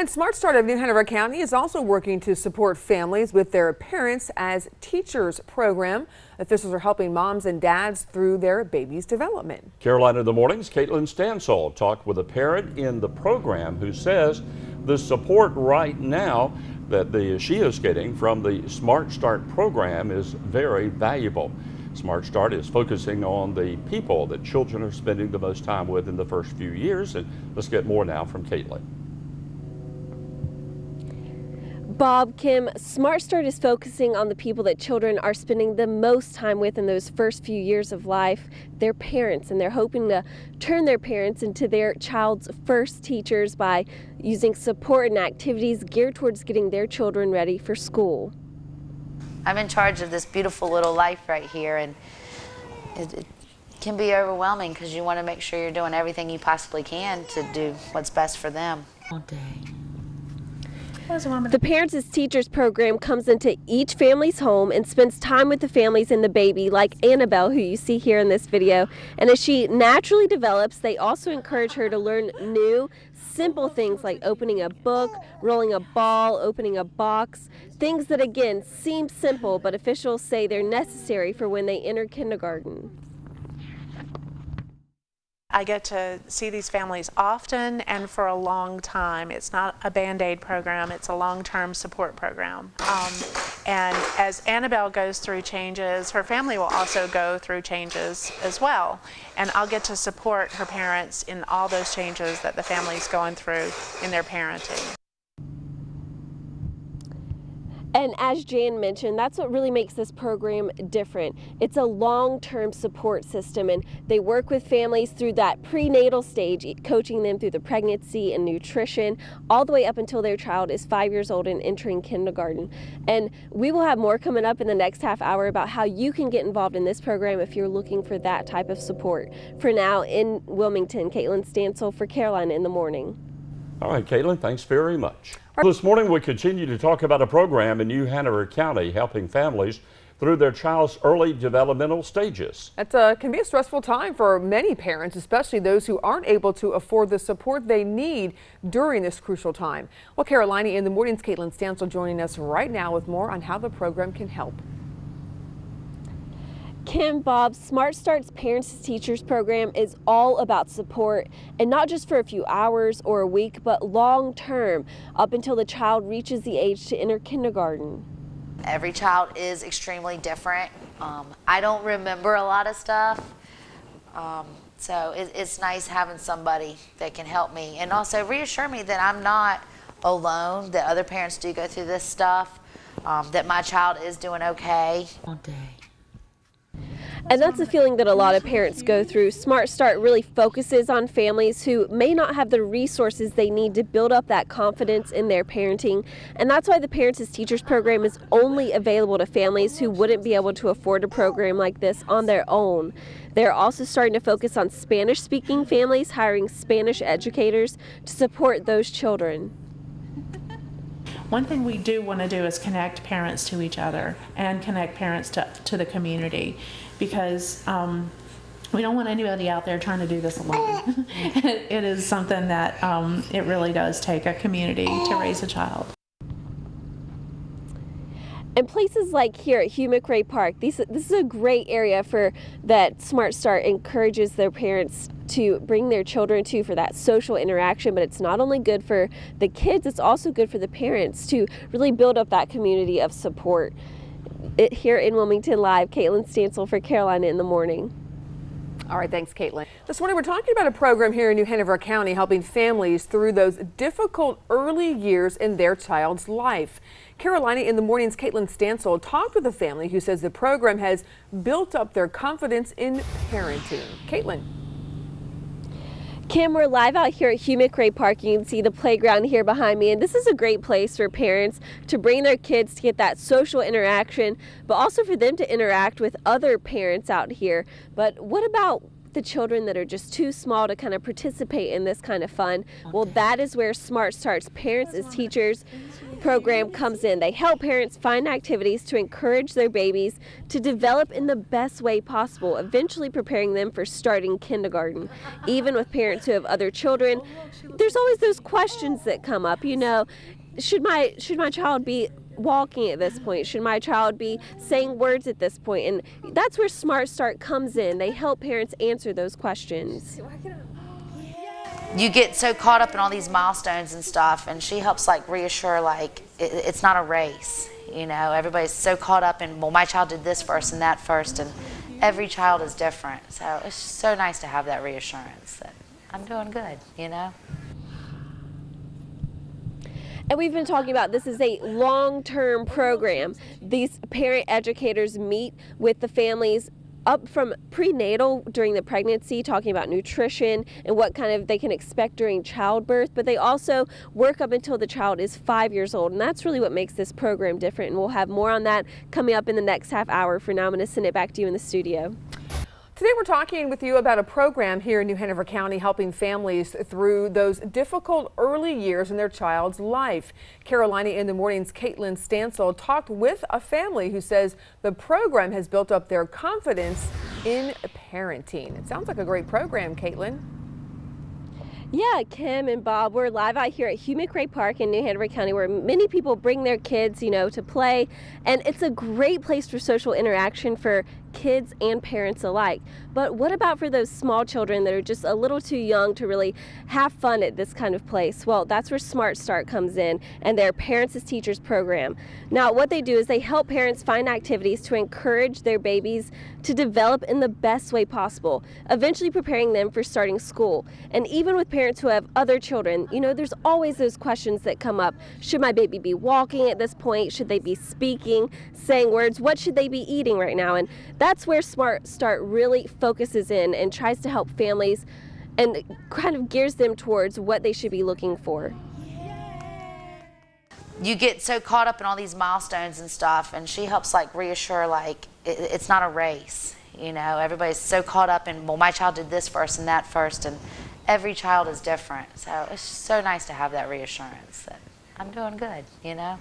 And Smart Start of New Hanover County is also working to support families with their Parents as Teachers program. Officials are helping moms and dads through their baby's development. Carolina in the Morning's Caitlin Stansel talked with a parent in the program who says the support right now that she is getting from the Smart Start program is very valuable. Smart Start is focusing on the people that children are spending the most time with in the first few years. And let's get more now from Caitlin. Bob, Kim, Smart Start is focusing on the people that children are spending the most time with in those first few years of life, their parents, and they're hoping to turn their parents into their child's first teachers by using support and activities geared towards getting their children ready for school. I'm in charge of this beautiful little life right here, and it can be overwhelming because you want to make sure you're doing everything you possibly can to do what's best for them all day. The Parents as Teachers program comes into each family's home and spends time with the families and the baby, like Annabelle, who you see here in this video. And as she naturally develops, they also encourage her to learn new, simple things like opening a book, rolling a ball, opening a box, things that again seem simple, but officials say they're necessary for when they enter kindergarten. I get to see these families often and for a long time. It's not a Band-Aid program, it's a long-term support program. And as Annabelle goes through changes, her family will also go through changes as well. And I'll get to support her parents in all those changes that the family's going through in their parenting. And as Jan mentioned, that's what really makes this program different. It's a long-term support system, and they work with families through that prenatal stage, coaching them through the pregnancy and nutrition, all the way up until their child is 5 years old and entering kindergarten. And we will have more coming up in the next half hour about how you can get involved in this program if you're looking for that type of support. For now, in Wilmington, Caitlin Stansel for Carolina in the Morning. All right, Caitlin, thanks very much. This morning, we continue to talk about a program in New Hanover County helping families through their child's early developmental stages. It can be a stressful time for many parents, especially those who aren't able to afford the support they need during this crucial time. Well, Carolina in the Morning's Caitlin Stansel joining us right now with more on how the program can help. Kim, Bob, Smart Start's Parents as Teachers program is all about support, and not just for a few hours or a week, but long term, up until the child reaches the age to enter kindergarten. Every child is extremely different. I don't remember a lot of stuff, so it's nice having somebody that can help me and also reassure me that I'm not alone, that other parents do go through this stuff, that my child is doing okay all day. And that's a feeling that a lot of parents go through. Smart Start really focuses on families who may not have the resources they need to build up that confidence in their parenting. And that's why the Parents as Teachers program is only available to families who wouldn't be able to afford a program like this on their own. They're also starting to focus on Spanish-speaking families, hiring Spanish educators to support those children. One thing we do want to do is connect parents to each other and connect parents to the community, because we don't want anybody out there trying to do this alone. It is something that it really does take a community to raise a child. And places like here at Hugh McRae Park, this is a great area for that Smart Start encourages their parents to bring their children to for that social interaction. But it's not only good for the kids, it's also good for the parents to really build up that community of support. Here in Wilmington Live, Caitlin Stansel for Carolina in the Morning. All right, thanks, Caitlin. This morning, we're talking about a program here in New Hanover County helping families through those difficult early years in their child's life. Carolina in the Morning's Caitlin Stansel talked with a family who says the program has built up their confidence in parenting. Caitlin. Kim, we're live out here at Hugh McRae Park. You can see the playground here behind me, and this is a great place for parents to bring their kids to get that social interaction, but also for them to interact with other parents out here. But what about the children that are just too small to kind of participate in this kind of fun. Well, that is where Smart Starts Parents as Teachers program comes in. They help parents find activities to encourage their babies to develop in the best way possible, eventually preparing them for starting kindergarten. Even with parents who have other children, there's always those questions that come up, you know, should my child be walking at this point? Should my child be saying words at this point? And that's where Smart Start comes in. They help parents answer those questions. You get so caught up in all these milestones and stuff, and she helps like reassure like it's not a race. You know, everybody's so caught up in, well, my child did this first and that first, and every child is different. So it's so nice to have that reassurance that I'm doing good, you know. And we've been talking about this is a long-term program. These parent educators meet with the families up from prenatal during the pregnancy, talking about nutrition and what kind of they can expect during childbirth, but they also work up until the child is 5 years old, and that's really what makes this program different. And we'll have more on that coming up in the next half hour. For now, I'm going to send it back to you in the studio. Today we're talking with you about a program here in New Hanover County helping families through those difficult early years in their child's life. Carolina in the Morning's Caitlin Stansel talked with a family who says the program has built up their confidence in parenting. It sounds like a great program, Caitlin. Yeah, Kim and Bob, we're live out here at Hugh McRae Park in New Hanover County, where many people bring their kids, you know, to play. And it's a great place for social interaction for kids and parents alike. But what about for those small children that are just a little too young to really have fun at this kind of place? Well, that's where Smart Start comes in and their Parents as Teachers program. Now, what they do is they help parents find activities to encourage their babies to develop in the best way possible, eventually preparing them for starting school. And even with parents who have other children, you know, there's always those questions that come up. Should my baby be walking at this point? Should they be speaking, saying words? What should they be eating right now? And that's where Smart Start really focuses in and tries to help families and kind of gears them towards what they should be looking for. You get so caught up in all these milestones and stuff, and she helps like reassure like it's not a race. You know, everybody's so caught up in, well, my child did this first and that first, and every child is different. So it's so nice to have that reassurance that I'm doing good, you know.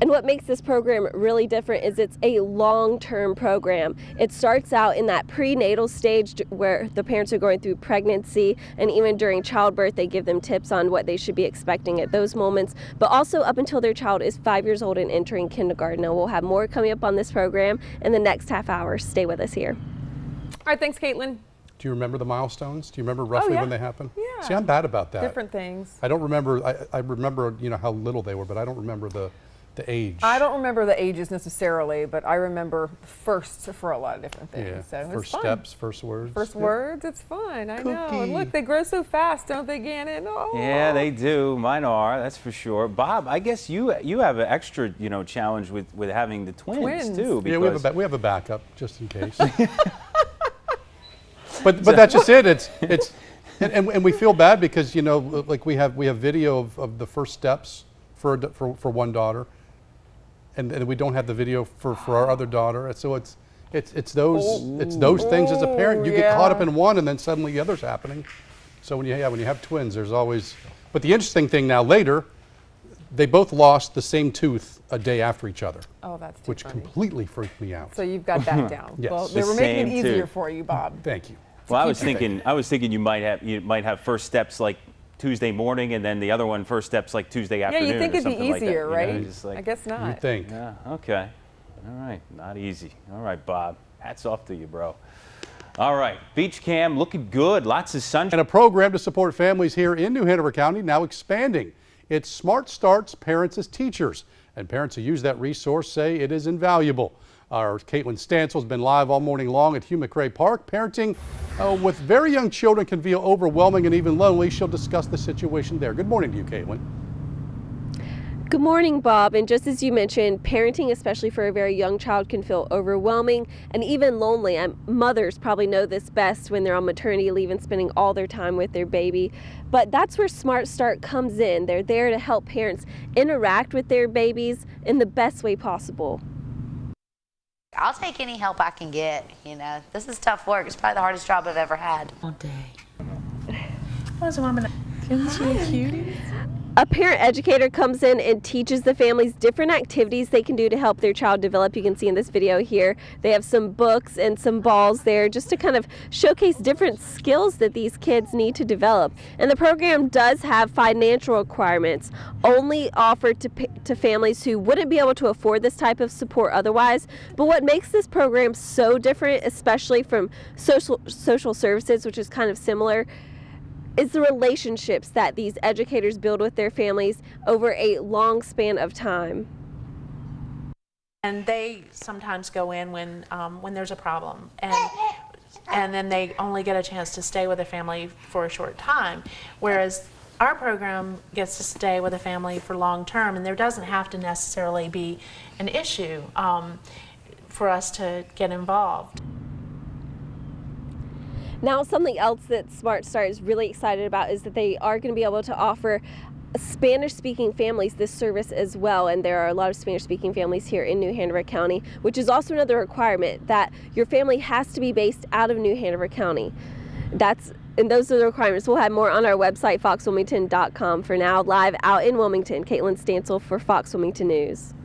And what makes this program really different is it's a long-term program. It starts out in that prenatal stage where the parents are going through pregnancy, and even during childbirth they give them tips on what they should be expecting at those moments, but also up until their child is 5 years old and entering kindergarten. Now we'll have more coming up on this program in the next half hour. Stay with us here. All right, thanks, Caitlin. Do you remember the milestones? Do you remember roughly when they happen? Yeah. See, I'm bad about that. Different things. I don't remember. I remember, you know, how little they were, but I don't remember the age. I don't remember the ages necessarily, but I remember firsts for a lot of different things. Yeah. So First it's fun. steps, first words. First Yeah. words, it's fun. I know. And Cookie. look, they grow so fast, don't they, Gannon? Oh. Yeah, they do. Mine are, that's for sure. Bob, I guess you have an extra, you know, challenge with having the twins too. Yeah, Because we have a backup just in case. but that's just it. It's and we feel bad because, you know, like we have video of the first steps for one daughter, and we don't have the video for our other daughter. And so it's those things as a parent. You get caught up in one, and then suddenly the other's happening. So when you have twins, there's always. But the interesting thing now, later, they both lost the same tooth a day after each other. Oh, that's too which funny. completely freaked me out. So you've got that down. Yes. Well, they The were making it same easier tooth. for you, Bob. Thank you. well, I was thinking you might have first steps like Tuesday morning, and then the other one first steps like Tuesday Yeah, afternoon. you think or it'd be something like that, easier, you know, right? just like- I guess not. You'd think. Yeah. Okay. All right. Not easy. All right, Bob. Hats off to you, bro. All right. Beach cam looking good. Lots of sunshine. And a program to support families here in New Hanover County now expanding. It's Smart Starts Parents as Teachers. And parents who use that resource say it is invaluable. Our Caitlin Stansel has been live all morning long at Hugh McRae Park. Parenting with very young children can feel overwhelming and even lonely. She'll discuss the situation there. Good morning to you, Caitlin. Good morning, Bob. And just as you mentioned, parenting, especially for a very young child, can feel overwhelming and even lonely. And mothers probably know this best when they're on maternity leave and spending all their time with their baby. But that's where Smart Start comes in. They're there to help parents interact with their babies in the best way possible. I'll take any help I can get, you know. This is tough work. It's probably the hardest job I've ever had. All day. What's a woman? Isn't she a cutie? A parent educator comes in and teaches the families different activities they can do to help their child develop. You can see in this video here, they have some books and some balls there just to kind of showcase different skills that these kids need to develop. And the program does have financial requirements, only offered to families who wouldn't be able to afford this type of support otherwise. But what makes this program so different, especially from social services, which is kind of similar, is the relationships that these educators build with their families over a long span of time. And they sometimes go in when there's a problem, and then they only get a chance to stay with a family for a short time, whereas our program gets to stay with a family for long term, and there doesn't have to necessarily be an issue for us to get involved. Now, something else that Smart Start is really excited about is that they are going to be able to offer Spanish-speaking families this service as well, and there are a lot of Spanish-speaking families here in New Hanover County, which is also another requirement, that your family has to be based out of New Hanover County. And those are the requirements. We'll have more on our website, foxwilmington.com. For now, live out in Wilmington, Caitlin Stansel for Fox Wilmington News.